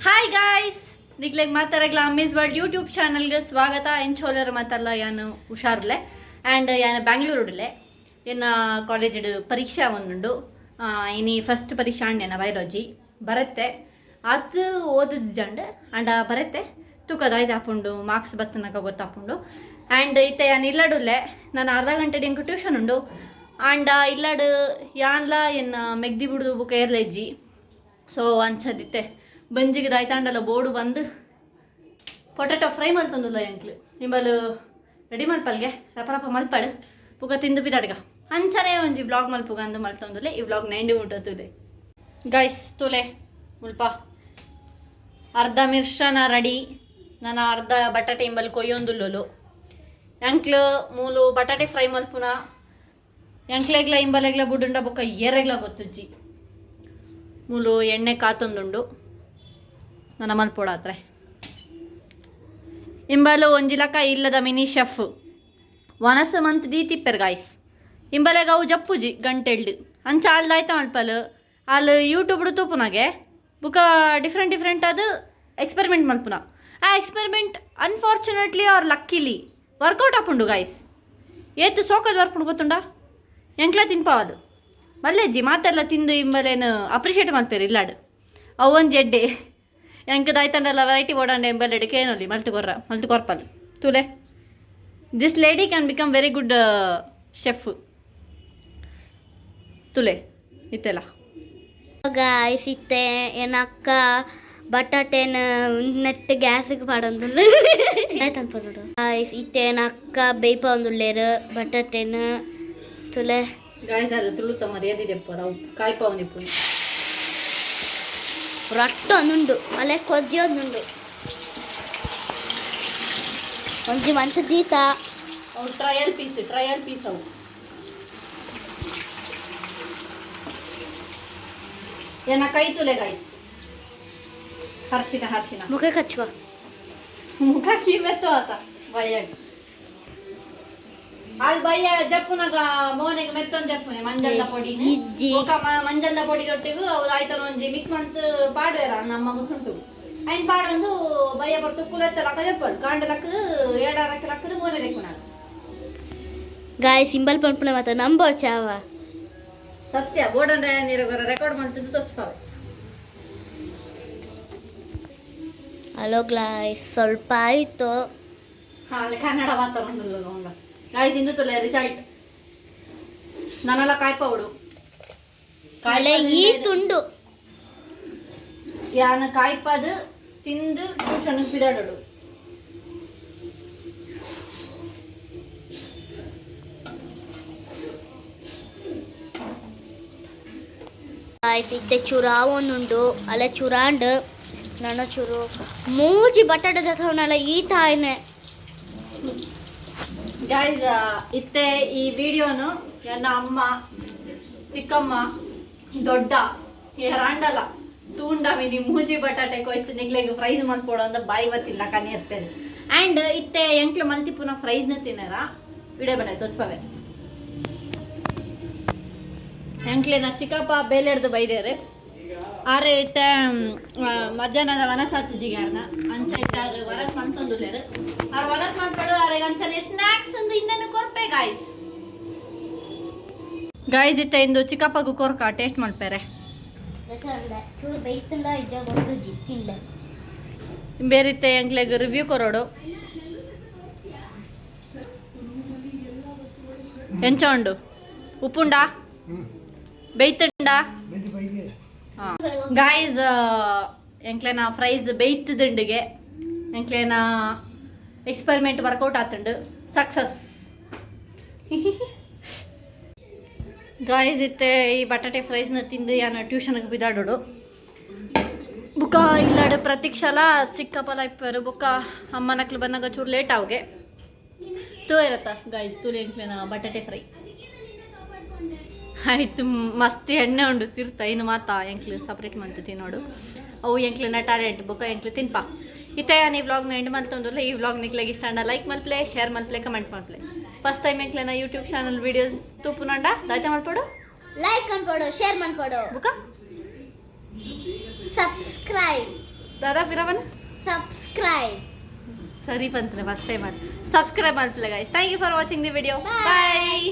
Hi guys ನಿಗ್ಲೆಗ್ ಮಾತಾಡಗ್ಲ ಅಮ್ಮೀಸ್ ವರ್ಲ್ಡ್ ಯೂಟ್ಯೂಬ್ ಚಾನಲ್ಗೆ ಸ್ವಾಗತ ಎಂಚೋಲರ್ ಮಾತಲ್ಲ ಯಾನು ಹುಷಾರ್ಲೆ ಆ್ಯಂಡ್ ಯಾನು ಬ್ಯಾಂಗ್ಳೂರುಡ್ಲೆ ಏನ ಕಾಲೇಜ್ ಪರೀಕ್ಷೆ ಒಂದುಂಡು ಇನಿ ಫಸ್ಟ್ ಪರೀಕ್ಷೆ ಆಂಡ್ಯನ ಬಯಾಲಜಿ ಬರುತ್ತೆ ಅದು ಓದಿದ ಜಂಡ್ ಆ್ಯಂಡ್ ಬರುತ್ತೆ ತೂಕದ ಇದು ಹಾಪುಂಡು ಮಾರ್ಕ್ಸ್ ಬತ್ತನಕ ಗೊತ್ತಾಪುಂಡು ಆ್ಯಂಡ್ ಇತ್ತೆ ಯಾನು ಇಲ್ಲಡುಲ್ಲೆ ನಾನು ಅರ್ಧ ಗಂಟೆ ಎಂಕು ಟ್ಯೂಷನ್ ಉಂಡು ಆ್ಯಂಡ್ ಇಲ್ಲಡು ಯಾನ್ಲ ಏನು ಮೆಗ್ದಿ ಬಿಡುದು ಬುಕ್ ಏರ್ಲೆಜ್ಜಿ ಸೊ ಅಂಚದಿತ್ತೆ ಬಂಜಿಗೆ ದಾಯ್ತಾಂಡಲ್ಲ ಬೋರ್ಡು ಬಂದು ಪೊಟ್ಯಾಟೊ ಫ್ರೈ ಮಲ್ತಂದುಲ್ಲ ಎಂಕ್ಲು ನಿಂಬಲು ರೆಡಿ ಮಲ್ಪಲ್ಗೆ ರಪ ಮಲ್ಪಡು ಪುಗ ತಿಂದು ಬಿದಾಡ್ಗ ಅಂಚನೆ ಒಂಜಿ ವ್ಲಾಗ್ ಮಲ್ಪುಗ ಅಂದು ಮಲ್ತೊಂದುಲ್ಲೆ ಈ ವ್ಲಾಗ್ 90 ಮುಟ್ಟುತ್ತದೆ ಗೈಸ್ ತುಲೆ ಮುಲ್ಪ ಅರ್ಧ ಮಿರ್ಶನ ರೆಡಿ ನಾನು ಅರ್ಧ ಬಟಾಟೆ ಇಂಬಲ್ ಕೊಯ್ಯೊಂದುಲ್ಲಲು ಎಂಕ್ಲು ಮೂಲು ಬಟಾಟೆ ಫ್ರೈ ಮಲ್ಪುನ ಎಂಕ್ಲೆಗ್ಲ ಇಂಬಲೆಗ್ಲ ಬುಡುಂಡ ಬೊಕ್ಕ ಏರೆಗ್ಲ ಗೊತ್ತುಜ್ಜಿ ಮೂಲು ಎಣ್ಣೆ ಕಾತೊಂದುಂಡು ನನ್ನ ಮಲ್ಪೋಡಾತ್ರೆ ಇಂಬಲು ಒಂಜಿಲಕ ಇಲ್ಲದ ಮಿನಿ ಶೆಫ್ ವನಸ ಮಂತ್ ದೀತಿಪ್ಪೆರ್ ಗಾಯ್ಸ್ ಇಂಬಲೆಗ ಅವು ಜಪ್ಪುಜಿ ಗಂಟೆಳ್ದು ಅಂಚ ಅಲ್ದಾಯ್ತ ಮಲ್ಪಲು ಅಲ್ಲಿ ಯೂಟ್ಯೂಬ್ಡು ತೂಪುನಾಗೆ ಬುಕ್ಕ ಡಿಫ್ರೆಂಟ್ ಅದು ಎಕ್ಸ್ಪೆರಿಮೆಂಟ್ ಮಲ್ಪುನ ಆ experiment unfortunately or luckily work out ಆಪುಂಡು ಗಾಯ್ಸ್ ಏತು ಸೋಕದು ವರ್ಪುಂಡು ಗೊತ್ತುಂಡ ಎಂಕ್ಲ ತಿನ್ಪಾವದು ಮಲ್ಲೆಜ್ಜಿ ಮಾತೆಲ್ಲ ತಿಂದು ಇಂಬಲೇನು ಅಪ್ರಿಷಿಯೇಟ್ ಮಲ್ಪೇರು ಇಲ್ಲಾಡು ಅವೊಂದು ಎಡ್ಡೆ ಎಂಕದಾಯ್ತಂಡಲ್ಲ ವೆರೈಟಿ ಓಡಾಂಡೆ ಎಂಬೆಲ್ಲೆಡು ಕೇನೊಲಿ ಮಲ್ತು ಕೊರ್ಪಲ್ ತುಲೆ this lady can become very good chef ತುಲೆ ಇತ್ತೆಲ್ಲ ಗಾಯ್ಸ್ ಇತ್ತೆ ಏನಕ್ಕ ಬಟಾಟೆನ ನೆಟ್ ಗ್ಯಾಸಿಗೆ ಪಾಡೊಂದುಲ್ಲೆ ಆಯ್ತು ಅನ್ಪೋಡು ಗಾಯ್ಸ್ ಇತ್ತೆ ಏನಕ್ಕ ಬೇಯ್ಪ ಒಂದುಲ್ಲೇರು ಬಟಾಟೆನ ತುಲೆ ಗಾಯ್ಸ್ ಅದು ತುಳುತ್ತ ಮರ್ಯಾದಿದೆಪ್ಪ ನಾವು ಕಾಯ್ಪವನಿಪ್ಪು ರೊಟ್ಟ ಒಂದುಂಡು ಅಲ್ಲೇ ಕೊಜ್ಜಿ ಒಂದುಂಡು ಒಂಜಿ ಮಂಚ ದೀತ ಅವು ಟ್ರಯಲ್ ಪೀಸ್ ಅವು ಏನ ಕೈ ತುಲೆ ಗಾಯ್ಸ್ ಹರ್ಷಿನ ಮುಖ ಕಚ್ಕೋ ಮುಖ ಕೀಮೆತ್ತು ಆತ ಬಯ್ಯಾಗ ಅಲ್ಲಿ ಬಯ್ಯ ಜಪ್ಪುನಾಗ ಮೋನೆಗೆ ಮೆತ್ತೊಂದು ಜಪ್ಪುನೆ ಮಂಜಳ್ಳ ಪೊಡಿ ಮಂಜಳ್ಳ ಪೊಡಿ ದೊಟ್ಟಿಗೂ ಅವ್ರು ಆಯ್ತಾನ ಒಂಜಿ ಮಿಕ್ಸ್ ಮಂತ್ ಪಾಡುವೆರ ನಮ್ಮ ಮುಸುಂಟು ಐನ್ ಪಾಡೊಂದು ಬಯ್ಯ ಪಡ್ತು ಕುಲೆತ್ತ ಲಕ್ಕ ಜಪ್ಪಡು ಕಾಂಡ ಲಕ್ಕದು ಏಡಾರಕ್ಕೆ ಲಕ್ಕದು ಮೋನೆ ದೆಕ್ಕುನಾಗ ಗಾಯ ಸಿಂಬಲ್ ಪಂಪುನ ಮಾತ ನಂಬರ್ ಚಾವ ಸತ್ಯ ಬೋರ್ಡನ್ ನೀರೋಗರ ರೆಕಾರ್ಡ್ ಮಾಡ್ತಿದ್ದು ತೋಚ್ಪಾವೆ ಹಲೋ ಗ್ಲಾಯ್ಸ್ ಸ್ವಲ್ಪ ಆಯಿತು ಅಲ್ಲಿ ಕನ್ನಡ ಮಾತಾಡೋದಿಲ್ಲ ನೋಡ ಗಾಯ್ಸ್ ಇಂದು ತುಲೆ ರಿಸಲ್ಟ್ ನಾನೆಲ್ಲ ಕಾಯ್ಪವಡು ಕಾಲೆ ಈ ತುಂಡು ಯಾನ ಕಾಯ್ಪದು ತಿಂದು ಟ್ಯೂಷನ್ ಪಿದಾಡೋಡು ಗಾಯ್ಸ್ ಇತ್ತೆ ಚೂರ ಒಂದುಂಡು ಅಲ್ಲ ಚೂರಾಂಡು ನನ್ನ ಚೂರು ಮೂಜಿ ಬಟಾಟೆ ಜತವನಲ್ಲ ಈ ತಾಯಿನೇ ಗೈಸ್ ಇತ್ತೆ ಈ ವಿಡಿಯೋನು ನನ್ನ ಅಮ್ಮ ಚಿಕ್ಕಮ್ಮ ದೊಡ್ಡ ರಾಂಡಲ ತೂಂಡ ಮಿನಿ ಮೂಜಿ ಬಟಾಟೆ ಕೊಯ್ತು ನಿಗ್ಲೆಗೆ ಫ್ರೈಸ್ ಮಲ್ಪೋಡು ಅಂತ ಬಾಯಿ ಗೊತ್ತಿಲ್ಲ ಕನಿ ಇರ್ತೇನೆ ಆ್ಯಂಡ್ ಇತ್ತೆ ಎಂಕ್ಲು ಮಲ್ತಿಪುನ ಫ್ರೈಸ್ನ ತಿನ್ನಾರ ವಿಡಿಯೋ ಬಣ್ಣ ತೋಚ್ಪವೆ ಎಂಕ್ಲೆನ ಚಿಕ್ಕಪ್ಪ ಬೇಲೆಡ್ದು ಬೈದೇರು ಆರೆ ಇತ್ತೆ ಮಧ್ಯಾಹ್ನದ ವನಸಾತ್ ಜಿಗಾರ್ನ ಅಂಚ ಇತ್ತೆ ಆರು ವನಸ್ ಮಂತೊಂದುಲ್ಲೇರು ಆರು ವನಸ್ ಮಂತ್ಪಡು ಆರೆಗೆ ಅಂಚನೆ ಸ್ನ್ಯಾಕ್ಸ್ ಒಂದು ಇನ್ನೇನು ಕೊರ್ಪೆ ಗಾಯ್ಸ್ ಇತ್ತೆ ಇಂದು ಚಿಕ್ಕಪ್ಪಗೂ ಕೊರ್ಕ ಟೇಸ್ಟ್ ಮಲ್ಪೇರೆ ಚೂರು ಬೈತಂಡ ಇಜ್ಜ ಗೊತ್ತು ಜಿಕ್ಕಿಲ್ಲ ಬೇರಿತ್ತೆ ಎಂಕ್ಲೆಗ್ ರಿವ್ಯೂ ಕೊರೋಡು ಎಂಚ ಉಂಡು ಉಪ್ಪುಂಡಾ ಬೇಯ್ತಂಡ ಗಾಯ್ಸ್ ಎಂಕ್ಲೆನ ಫ್ರೈಸ್ ಬೇಯ್ತದಿಂಡಿಗೆ ಎಂಕ್ಲೆನ ಎಕ್ಸ್ಪೆರಿಮೆಂಟ್ ವರ್ಕೌಟ್ ಆತುಂಡು ಸಕ್ಸಸ್ ಗಾಯ್ಸ್ ಇತ್ತೆ ಈ ಬಟಾಟೆ ಫ್ರೈಸ್ನ ತಿಂದು ಯಾನ ಟ್ಯೂಷನ್ಗೆ ಬಿದಾಡೋಡು ಬುಕ್ಕ ಇಲ್ಲಾಡು ಪ್ರತೀಕ್ಷಲ ಚಿಕ್ಕಪ್ಪಲ ಇಪ್ಪರು ಬುಕ್ಕ ಅಮ್ಮನಕ್ಲು ಬಂದಾಗ ಚೂರು ಲೇಟ್ ಅವ್ಗೆ ತೂ ಇರತ್ತ ಗಾಯ್ಸ್ ತೂಲಿ ಎಂಕ್ಲೆನ ಬಟಾಟೆ ಫ್ರೈ ಆಯ್ತು ಮಸ್ತ್ ಎಣ್ಣೆ ಉಂಡು ತಿರ್ತ ಇನ್ನು ಮಾತಾ ಎಂಕ್ಲು ಸಪ್ರೇಟ್ ಮಂತು ತಿನ್ನೋಡು ಅವು ಎಂಕ್ಲಿನ ಟ್ಯಾಲೆಂಟ್ ಬುಕ್ಕ ಎಂಕ್ಲು ತಿನ್ಪ ಇತ್ತೆ ಈ ವ್ಲಾಗ್ನ ಎಂಡ್ ಮಲ್ತೊಂದುಲ್ಲ ಈ ವ್ಲಾಗ್ ನಿಕ್ಲೆಗೆ ಇಷ್ಟ ಅಂಡ ಲೈಕ್ ಮಲ್ಪ್ಲೆ ಶೇರ್ ಮಲ್ಪ್ಲೆ ಕಮೆಂಟ್ ಮಲ್ಪ್ಲೆ ಫಸ್ಟ್ ಟೈಮ್ ಎಂಕ್ಲೆನ ಯೂಟ್ಯೂಬ್ ಚಾನಲ್ ವೀಡಿಯೋಸ್ ತೂಪುನಂಡ ದಾಯ್ತ ಮಲ್ಪಡು ಲೈಕ್ ಅನ್ಪಡು ಶೇರ್ ಮನ್ಪಡು ಬುಕ್ಕ ಸಬ್ಸ್ಕ್ರೈಬ್ ದಾದಾ ಫಿರವನ್ ಸಬ್ಸ್ಕ್ರೈಬ್ ಸರಿ ಬಂತಲೆ ಫಸ್ಟ್ ಟೈಮ್ ಮಾಡಿ ಸಬ್ಸ್ಕ್ರೈಬ್ ಮಾಡ್ತಿಲ್ಲ guys thank you for watching the video Bye. Bye